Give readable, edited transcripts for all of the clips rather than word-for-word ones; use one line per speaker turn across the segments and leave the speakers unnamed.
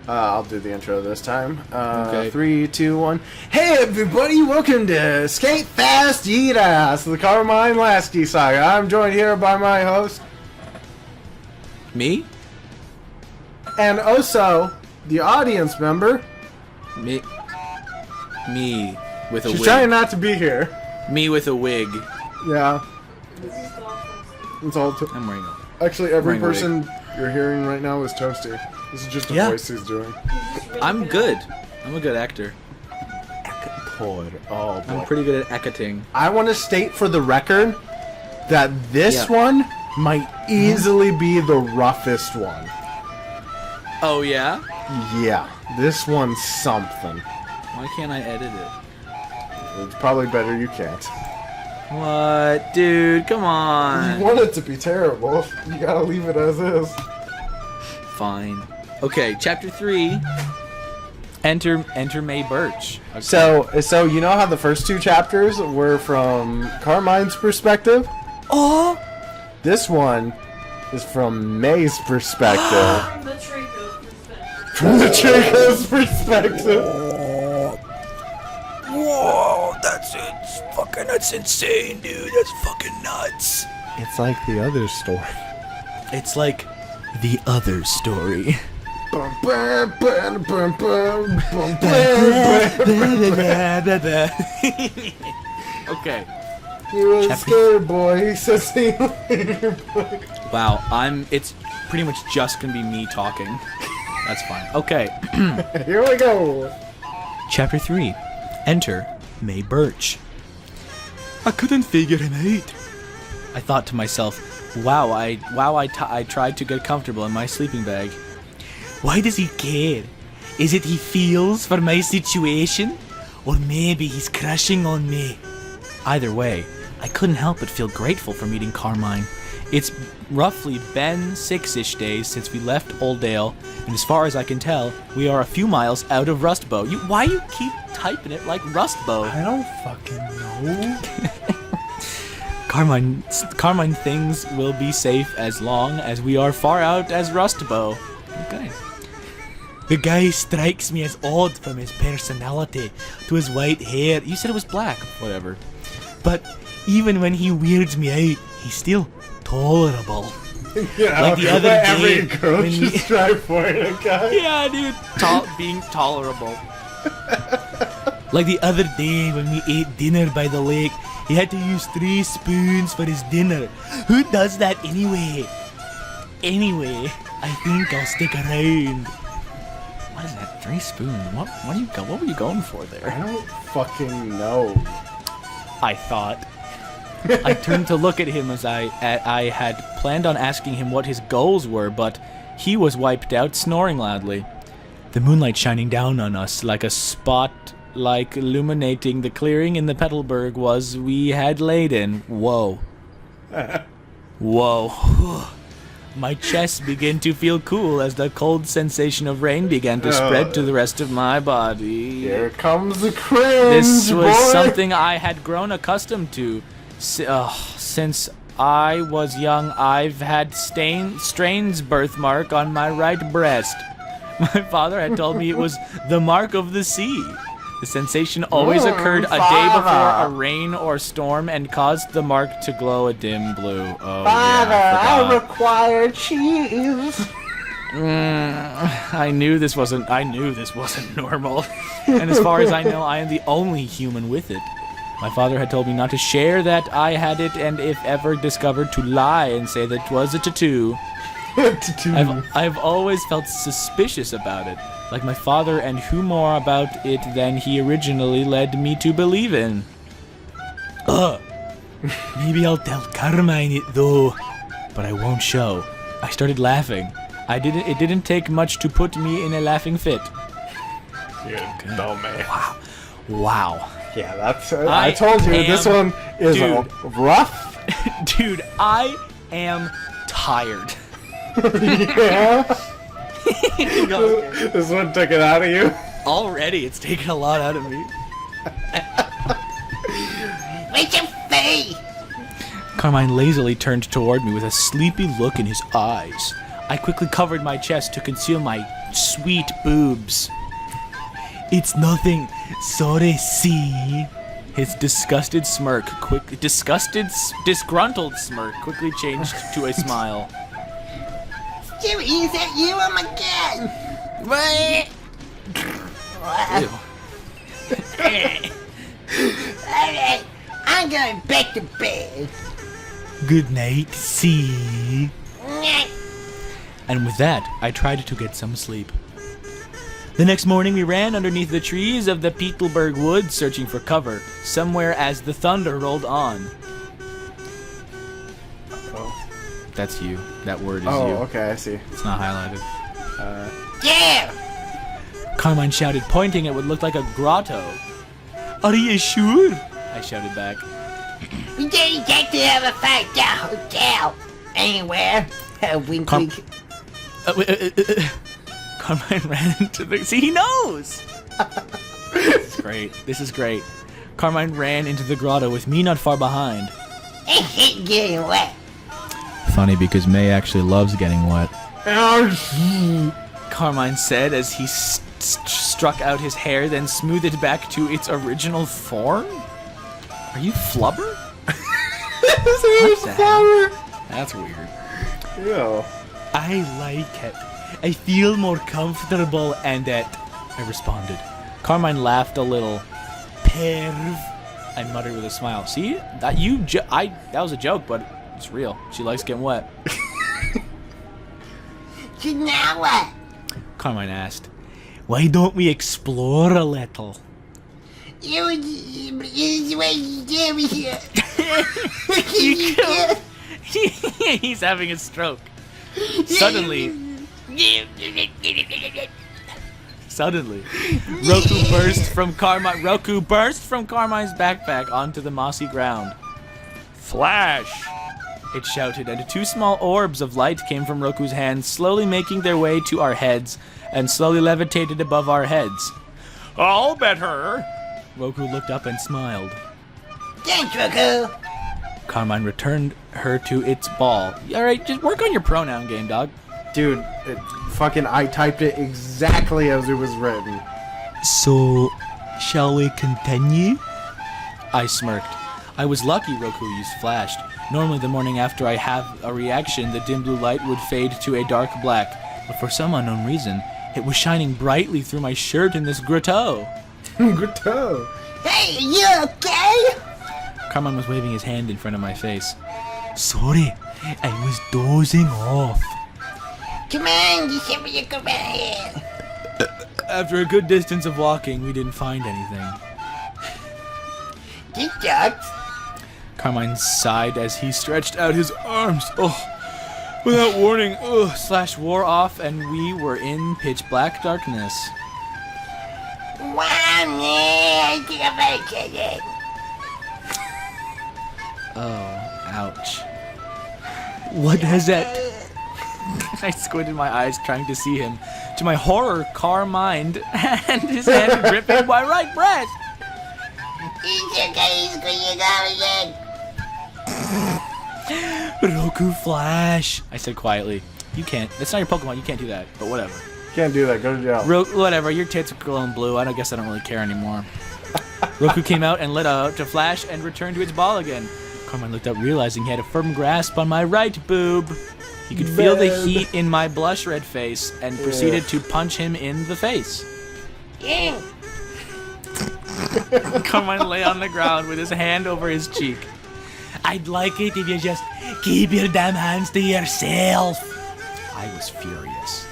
I'll do the intro this time.
Okay.
3, 2, 1. Hey everybody, welcome to Skate Fast Eat Ass, the Carmine Lasky Saga. I'm joined here by my host.
Me?
And also, the audience member.
Me with a
She's
wig.
trying not to be here.
Me with a wig.
Yeah. It's all
I'm wearing a...
Actually, every
wearing a
person you're hearing right now is Toasty. This is just a voice he's doing.
I'm good. I'm a good actor.
Oh, boy.
I'm pretty good at acting.
I want to state for the record that this one might easily be the roughest one.
Oh, yeah?
Yeah, this one's something.
Why can't I edit it?
It's probably better you can't.
What? Dude, come on.
You want it to be terrible. You gotta leave it as is.
Fine. Okay, Chapter 3. Enter May Birch. Okay.
So you know how the first two chapters were from Carmine's perspective?
Oh!
This one is from May's perspective.
From the Trico's perspective.
From the Trico's perspective.
Whoa, that's insane, dude. That's fucking nuts.
It's like the other story.
It's like the other story. Okay.
He was scared, boy. He says, see you later, boy.
Wow, it's pretty much just gonna be me talking. That's fine. Okay.
Here we go.
Chapter 3. Enter May Birch. I couldn't figure him out. I thought to myself, wow, I tried to get comfortable in my sleeping bag. Why does he care? Is it he feels for my situation? Or maybe he's crushing on me? Either way, I couldn't help but feel grateful for meeting Carmine. It's roughly been 6-ish days since we left Oldale, and as far as I can tell, we are a few miles out of Rustbow. Why you keep typing it like Rustbow?
I don't fucking know.
Carmine things will be safe as long as we are far out as Rustbow. Okay. The guy strikes me as odd from his personality to his white hair. You said it was black. Whatever. But even when he weirds me out, he's still tolerable.
Yeah,
like the other day,
every girl just try for it, okay?
Yeah, dude. Being tolerable. Like the other day when we ate dinner by the lake, he had to use 3 spoons for his dinner. Who does that anyway? Anyway, I think I'll stick around. What is that? 3 spoons? What were you going for there?
I don't fucking know.
I thought. I turned to look at him as I had planned on asking him what his goals were, but he was wiped out, snoring loudly. The moonlight shining down on us like a spotlight illuminating the clearing in the Petalburg we had laid in. Whoa. Whoa. My chest began to feel cool as the cold sensation of rain began to spread to the rest of my body.
Here comes the cringe,
This was
boy.
something I had grown accustomed to. Since I was young, I've had Strain's birthmark on my right breast. My father had told me it was the mark of the sea. The sensation always occurred a day before a rain or storm and caused the mark to glow a dim blue. Oh,
Father,
yeah,
I require cheese.
I knew this wasn't normal. And as far as I know, I am the only human with it. My father had told me not to share that I had it, and if ever discovered, to lie and say that it was a tattoo. I've always felt suspicious about it, like my father, and who more about it than he originally led me to believe in. Maybe I'll tell Carmine it though, but I won't show. I started laughing. It didn't take much to put me in a laughing fit.
You dumb man.
Wow.
Yeah, that's. I told you this one is rough.
Dude, I am tired.
Yeah. This one took it out of you.
Already, it's taken a lot out of me.
Wait your face!
Carmine lazily turned toward me with a sleepy look in his eyes. I quickly covered my chest to conceal my sweet boobs. It's nothing. Sorry, see. His disgusted smirk, disgruntled smirk quickly changed to a smile.
Jimmy, is that you? Oh my god! What? Alright, I'm going back to bed.
Good night, see. And with that, I tried to get some sleep. The next morning, we ran underneath the trees of the Petelberg woods, searching for cover, somewhere as the thunder rolled on.
Oh.
That's you. That word is you.
Oh, okay, I see.
It's not highlighted.
Yeah!
Carmine shouted, pointing at what looked like a grotto. Are you sure? I shouted back.
We didn't get to have a fight at the hotel. Anywhere. Wink, wink.
Carmine ran into the... See, he knows! This is great. This is great. Carmine ran into the grotto with me not far behind.
I hate getting wet.
Funny because May actually loves getting wet.
Ouch.
Carmine said as he struck out his hair, then smoothed it back to its original form? Are you flubber?
His flower.
That's weird.
Ew.
I like it. I feel more comfortable and that... I responded. Carmine laughed a little. Perv. I muttered with a smile. See? That was a joke, but it's real. She likes getting wet.
So now what?
Carmine asked. Why don't we explore a little? He's having a stroke. Suddenly, Roku burst from Carmine's backpack onto the mossy ground. Flash! It shouted, and two small orbs of light came from Roku's hands, slowly making their way to our heads, and slowly levitated above our heads. I'll bet her! Roku looked up and smiled.
Thanks, Roku.
Carmine returned her to its ball. Alright, just work on your pronoun game, dog.
Dude, I typed it exactly as it was written.
So, shall we continue? I smirked. I was lucky Roku used flash. Normally the morning after I have a reaction, the dim blue light would fade to a dark black. But for some unknown reason, it was shining brightly through my shirt in this grotto.
Grotto.
Hey, you okay?
Carmine was waving his hand in front of my face. Sorry, I was dozing off.
Come on, just have you come out here.
After a good distance of walking, we didn't find anything.
This sucks.
Carmine sighed as he stretched out his arms. Oh, without warning, Slash wore off and we were in pitch black darkness.
Wow, man, I think I better get it.
Oh, ouch. What has that... I squinted my eyes trying to see him. To my horror, Carmine and his hand gripping my right breast.
It's okay, he's going to go again.
Roku Flash, I said quietly. You can't. That's not your Pokemon. You can't do that. But whatever.
Can't do that. Go to jail.
Whatever. Your tits are glowing blue. I guess I don't really care anymore. Roku came out and lit out to Flash and returned to its ball again. Carmine looked up, realizing he had a firm grasp on my right boob. He could feel the heat in my blush red face and proceeded to punch him in the face.
Yeah.
Carmine lay on the ground with his hand over his cheek. I'd like it if you just keep your damn hands to yourself. I was furious.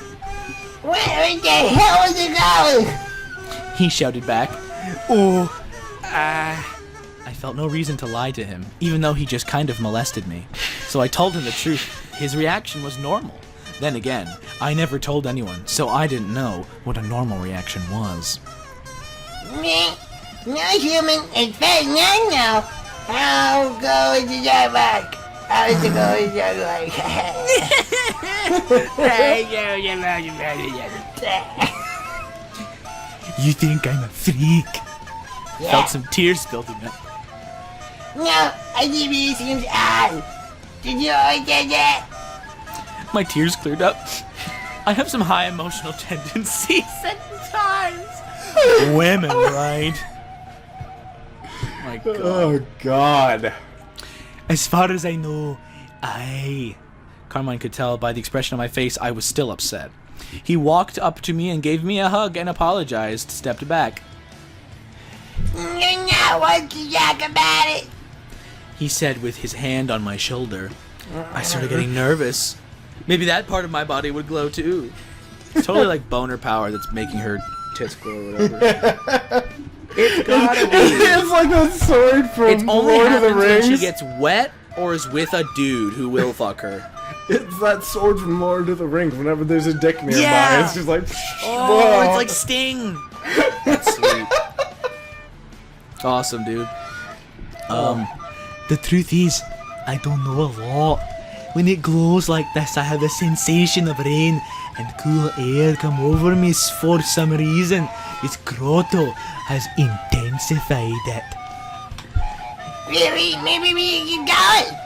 Where in the hell is it going?
He shouted back. I felt no reason to lie to him, even though he just kind of molested me. So I told him the truth. His reaction was normal. Then again, I never told anyone, so I didn't know what a normal reaction was.
Me? No human is very young now. I'll go into your back. I'll go into your back.
You think I'm a freak?
Yeah.
Felt some tears building up.
No, I give you seems odd. Did you always get that?
My tears cleared up. I have some high emotional tendencies at times. Women, right? My God.
Oh, God.
As far as I know, Carmine could tell by the expression on my face I was still upset. He walked up to me and gave me a hug and apologized, stepped back.
You know what to talk about it.
He said with his hand on my shoulder. I started getting nervous. Maybe that part of my body would glow too. It's totally like boner power that's making her tits glow or whatever. It's gotta be.
It's like that sword from
It only
Lord of the
happens when
Rings.
she gets wet or is with a dude who will fuck her.
It's that sword from Lord of the Rings. Whenever there's a dick nearby,
Yeah.
it's just like,
Oh,
whoa.
it's like Sting. That's sweet. Awesome, dude.
The truth is, I don't know a lot. When it glows like this, I have a sensation of rain and cool air come over me for some reason. This grotto has intensified it.
Really? Maybe we can go.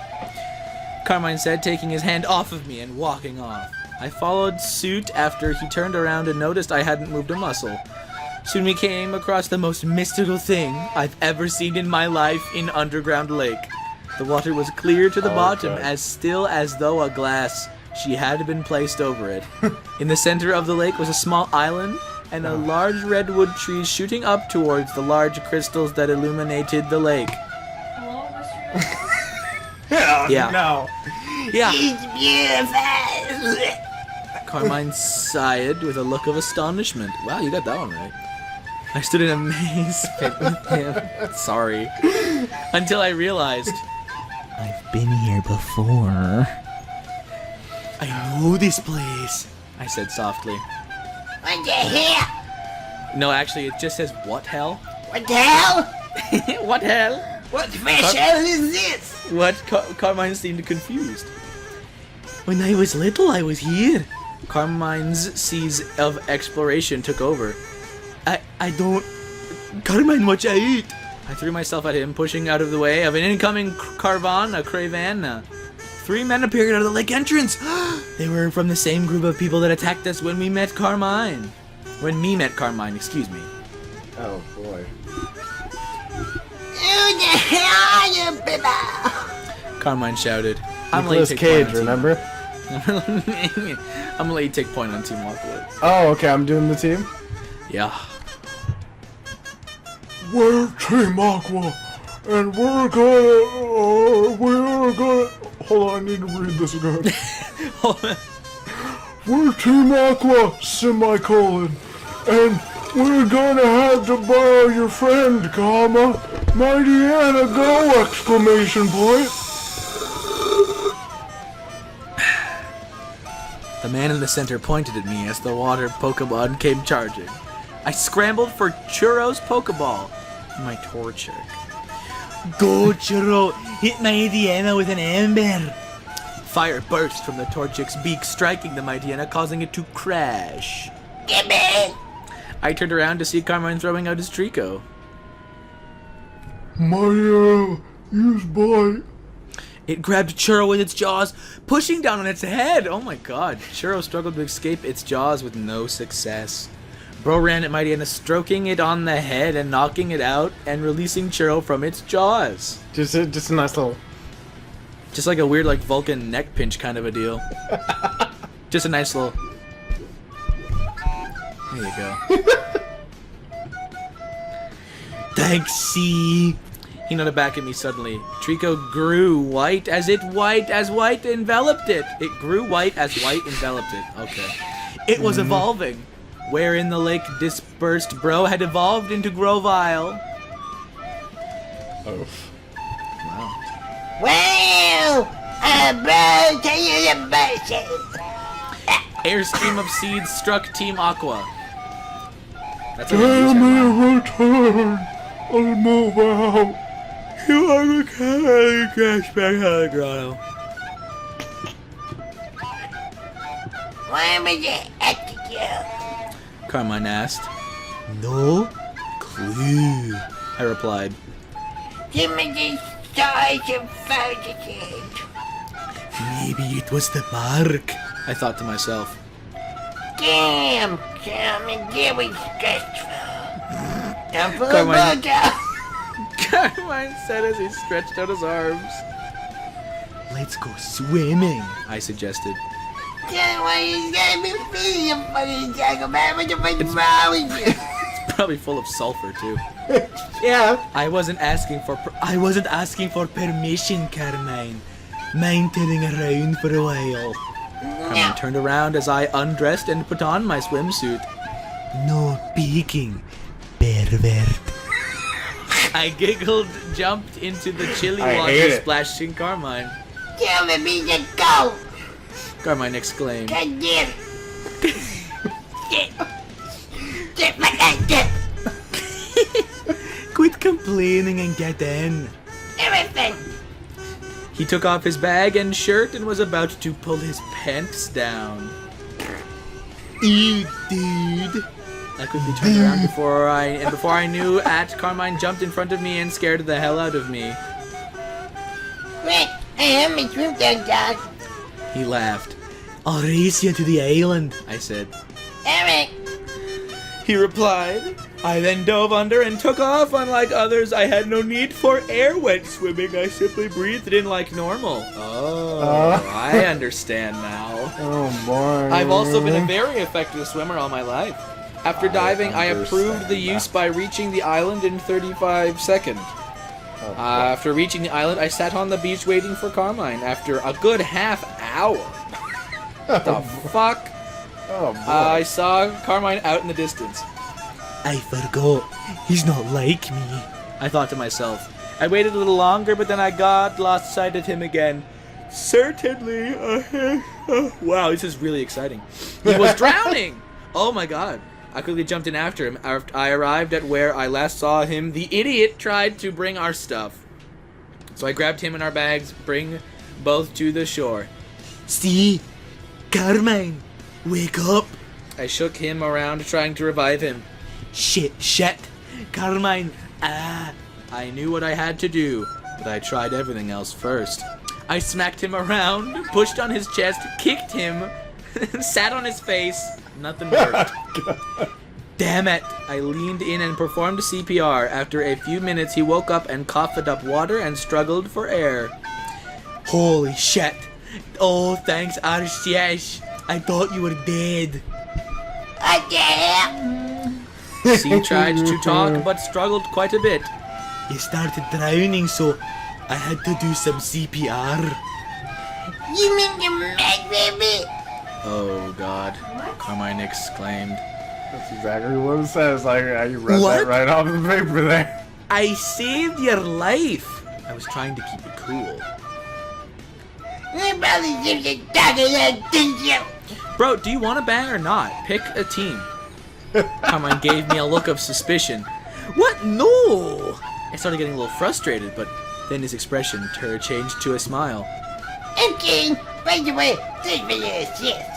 Carmine said, taking his hand off of me and walking off. I followed suit after he turned around and noticed I hadn't moved a muscle. Soon we came across the most mystical thing I've ever seen in my life in underground lake. The water was clear to the bottom, as still as though a glass she had been placed over it. In the center of the lake was a small island and a large redwood tree shooting up towards the large crystals that illuminated the lake.
Hello, Mr.
Yeah.
No.
Yeah.
It's beautiful.
Carmine sighed with a look of astonishment. Wow, you got that one right. I stood in amazement with him. Sorry. Until I realized
I've been here before. I know this place.
I said softly.
What the hell?
No, actually, it just says, what hell?
What the hell?
What hell?
What fresh hell is this?
What? Carmine seemed confused.
When I was little, I was here.
Carmine's seas of exploration took over.
I don't... Carmine, watch out!
I threw myself at him, pushing out of the way of an incoming caravan. 3 men appeared out of the lake entrance. They were from the same group of people that attacked us when we met Carmine. When me met Carmine, excuse me.
Oh, boy.
Who the hell are you people?
Carmine shouted. I'm
Nicolas Cage, remember?
I'm gonna let you take point on Team Aqua.
Oh, okay, I'm doing the team.
Yeah.
We're Team Aqua, and we're gonna, hold on, I need to read this again. We're Team Aqua, semicolon, and we're gonna have to borrow your friend, comma, Mighty Anna, go, exclamation point.
The man in the center pointed at me as the water Pokemon came charging. I scrambled for Churro's Pokeball. My Torchic.
Go, Churro! Hit my Diana with an ember!
Fire burst from the Torchic's beak, striking the Mightyena, causing it to crash.
Give me.
I turned around to see Carmine throwing out his Trico.
My, use bite.
It grabbed Churro with its jaws, pushing down on its head. Oh my god. Churro struggled to escape its jaws with no success. Bro ran at Mightyena, stroking it on the head and knocking it out and releasing Churro from its jaws.
Just a nice little.
Just like a weird like Vulcan neck pinch kind of a deal. Just a nice little. There you go.
Thanks, C.
He nodded back at me suddenly. Trico grew white as white enveloped it. It grew white as white enveloped it. Okay. It was evolving. Where in the lake dispersed Bro had evolved into Grovile.
Oh.
Wow.
Well, bro, tell you the bullshit.
Air stream of seeds struck Team Aqua. That's a
Tell
news
me
headline.
return. I'll move out.
You are the crash back out of the grotto.
Why was it execute?
Carmine asked.
No clue.
I replied.
Give me the size of fortitude.
Maybe it was the bark.
I thought to myself.
Damn, Carmine, that was stressful. Time for a
Carmine.
blowjob.
Carmine said as he stretched out his arms.
Let's go swimming.
I suggested.
That's why you gotta be feeding you fucking talk about what the fuck is wrong with you?
Probably full of sulfur too.
Yeah.
I wasn't asking for
permission, Carmine. Mind turning around for a while.
Carmine turned around as I undressed and put on my swimsuit.
No peeking, pervert.
I giggled, jumped into the chilly
I
water,
hate it.
splashing Carmine.
Tell me to go.
Carmine exclaimed.
God damn it. Shit. Shit, my God, shit.
Quit complaining and get in.
Everything.
He took off his bag and shirt and was about to pull his pants down.
Ew, dude.
I quickly turned around before I knew it, Carmine jumped in front of me and scared the hell out of me.
Wait, I have my swimsuit, dog.
He laughed.
I'll race you to the island.
I said.
Alright.
He replied. I then dove under and took off. Unlike others, I had no need for air when swimming. I simply breathed in like normal. Oh, I understand now.
Oh boy.
I've also been a very effective swimmer all my life. After diving, I approved the use by reaching the island in 35 seconds. After reaching the island, I sat on the beach waiting for Carmine. After a good half hour. What the fuck?
Oh boy.
I saw Carmine out in the distance.
I forgot. He's not like me.
I thought to myself. I waited a little longer, but then I lost sight of him again. Certainly. Wow, this is really exciting. He was drowning! Oh my god. I quickly jumped in after him. After I arrived at where I last saw him, the idiot tried to bring our stuff. So I grabbed him and our bags, bring both to the shore.
See? Carmine, wake up.
I shook him around, trying to revive him.
Shit. Carmine,
I knew what I had to do, but I tried everything else first. I smacked him around, pushed on his chest, kicked him, sat on his face. Nothing worked. Damn it! I leaned in and performed CPR. After a few minutes, he woke up and coughed up water and struggled for air.
Holy shit. Oh, thanks, RCS. I thought you were dead.
He tried to talk, but struggled quite a bit.
You started drowning, so I had to do some CPR.
You mean you're mad, baby?
Oh God! Carmine exclaimed.
That's exactly what it says. Like, you read
What?
that right off the paper there.
I saved your life.
I was trying to keep it cool.
My brother gives you talking like this.
Bro, do you want to bang or not? Pick a team. Carmine gave me a look of suspicion. What? No! I started getting a little frustrated, but then his expression changed to a smile.
I'm kidding. By the way, thanks for your assist.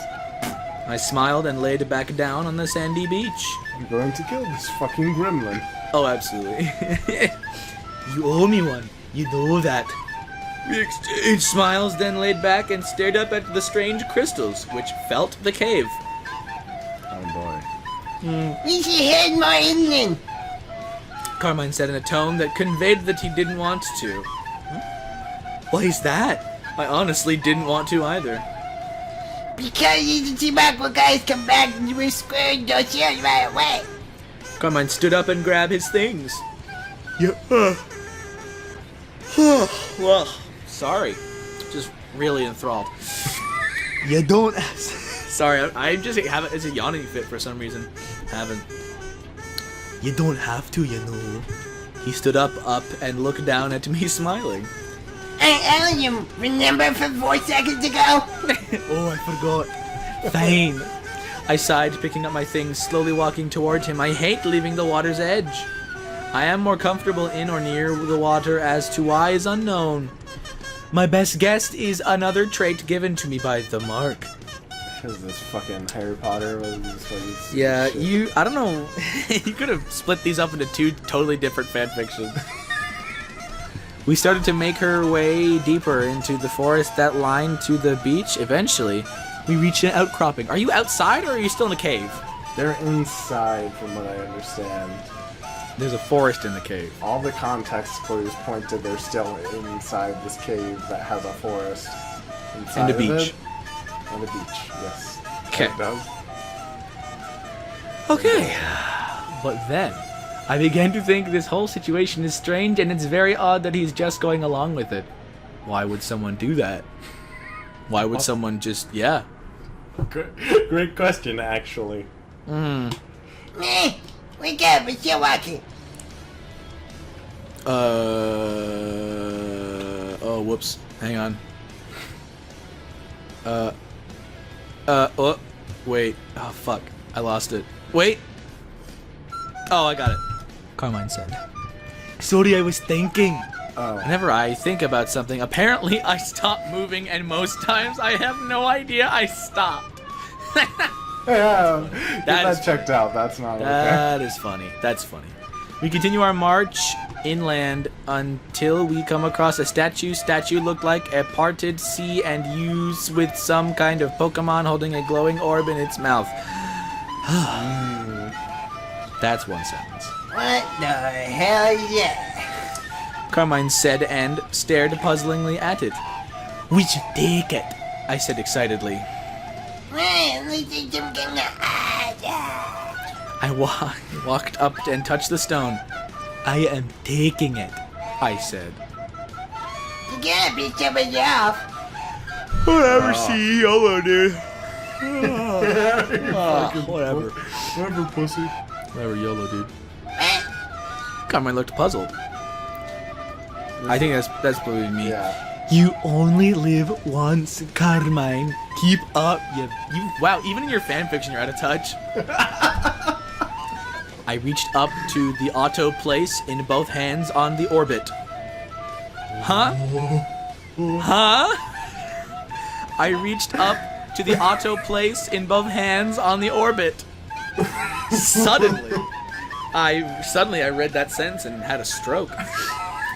I smiled and laid back down on the sandy beach.
I'm going to kill this fucking gremlin.
Oh, absolutely.
You owe me one. You know that.
We exchanged smiles, then laid back and stared up at the strange crystals, which felt the cave.
Oh boy.
We should head more inland.
Carmine said in a tone that conveyed that he didn't want to. Why is that? I honestly didn't want to either.
Because the Chihuahua guys come back and we're screwed, don't you right away.
Carmine stood up and grabbed his things.
Yeah.
Well, sorry. Just really enthralled.
You don't.
Sorry, I just have it as a yawning fit for some reason. Haven't.
You don't have to, you know.
He stood up and looked down at me smiling.
Hey, Allium, remember from 4 seconds ago?
Oh, I forgot. Fine.
I sighed, picking up my things, slowly walking toward him. I hate leaving the water's edge. I am more comfortable in or near the water, as to why is unknown. My best guess is another trait given to me by the Mark.
Because this fucking Harry Potter was just fucking
Yeah,
shit.
I don't know. You could have split these up into 2 totally different fanfictions. We started to make her way deeper into the forest that lined to the beach. Eventually, We reach an outcropping. Are you outside or are you still in the cave?
They're inside, from what I understand.
There's a forest in the cave.
All the context clues point to they're still inside this cave that has a forest inside
And a
of
beach.
it. And a beach, yes.
'Kay.
It does.
Okay. But then, I began to think this whole situation is strange and it's very odd that he's just going along with it. Why would someone do that? Why would someone just, yeah.
Great question, actually.
Meh. Wake up, it's still walking.
Oh, whoops. Hang on. Oh, wait. Oh, fuck. I lost it. Wait. Oh, I got it. Carmine said.
Sorry, I was thinking.
Whenever I think about something, apparently I stop moving, and most times I have no idea I stopped.
Yeah, get
That is
that checked out. That's not okay.
That is funny. That's funny. We continue our march inland until we come across a statue. Statue looked like a parted sea and U's with some kind of Pokemon holding a glowing orb in its mouth. That's one sentence.
What the hell is that?
Carmine said and stared puzzlingly at it.
We should take it.
I said excitedly.
Man, let's take some kind of
I walked up and touched the stone.
I am taking it.
I said.
You gotta be somebody off.
Whatever, see YOLO, dude. Whatever.
Whatever, pussy.
Whatever, YOLO, dude. Carmine looked puzzled. I think that's probably me.
Yeah.
You only live once, Carmine. Keep up, you.
Wow, even in your fanfiction, you're out of touch. I reached up to the auto place in both hands on the orbit. Huh? Huh? I reached up to the auto place in both hands on the orbit. Suddenly, I read that sentence and had a stroke.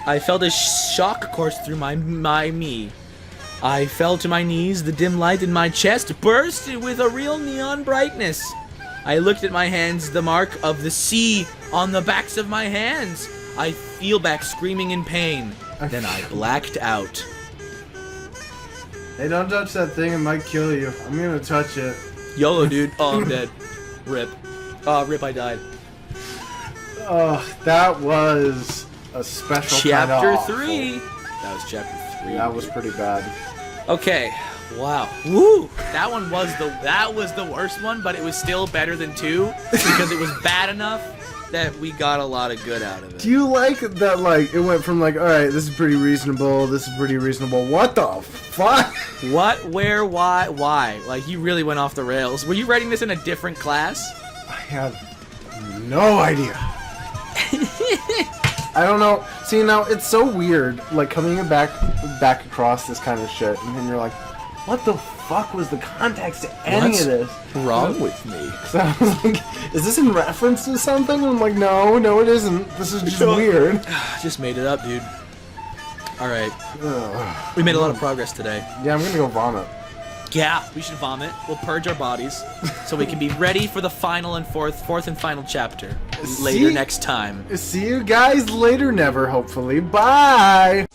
I felt a shock course through my me. I fell to my knees, the dim light in my chest burst with a real neon brightness. I looked at my hands, the mark of the sea on the backs of my hands. I feel back screaming in pain. Then I blacked out.
Hey, don't touch that thing, it might kill you. I'm gonna touch it.
YOLO, dude. Oh, I'm dead. Rip. Oh, rip, I died.
Oh, that was a special
Chapter
kind of
3. That was chapter 3.
That was pretty bad.
Okay. Wow. Woo! That was the worst one, but it was still better than 2 because it was bad enough that we got a lot of good out of it.
Do you like that, like, it went from, like, alright, this is pretty reasonable, this is pretty reasonable, what the fuck?
What, where, why? Like, you really went off the rails. Were you writing this in a different class?
I have no idea. I don't know. See, now, it's so weird, like, coming back across this kind of shit, and then you're like, what the fuck was the context to any
What's
of this?
wrong with me?
So I was like, is this in reference to something? And I'm like, no, it isn't. This is just weird.
Just made it up, dude. Alright. We made a lot of progress today.
Yeah, I'm gonna go vomit.
Yeah, we should vomit. We'll purge our bodies so we can be ready for the final and fourth and final chapter later next time.
See you guys later, never, hopefully. Bye!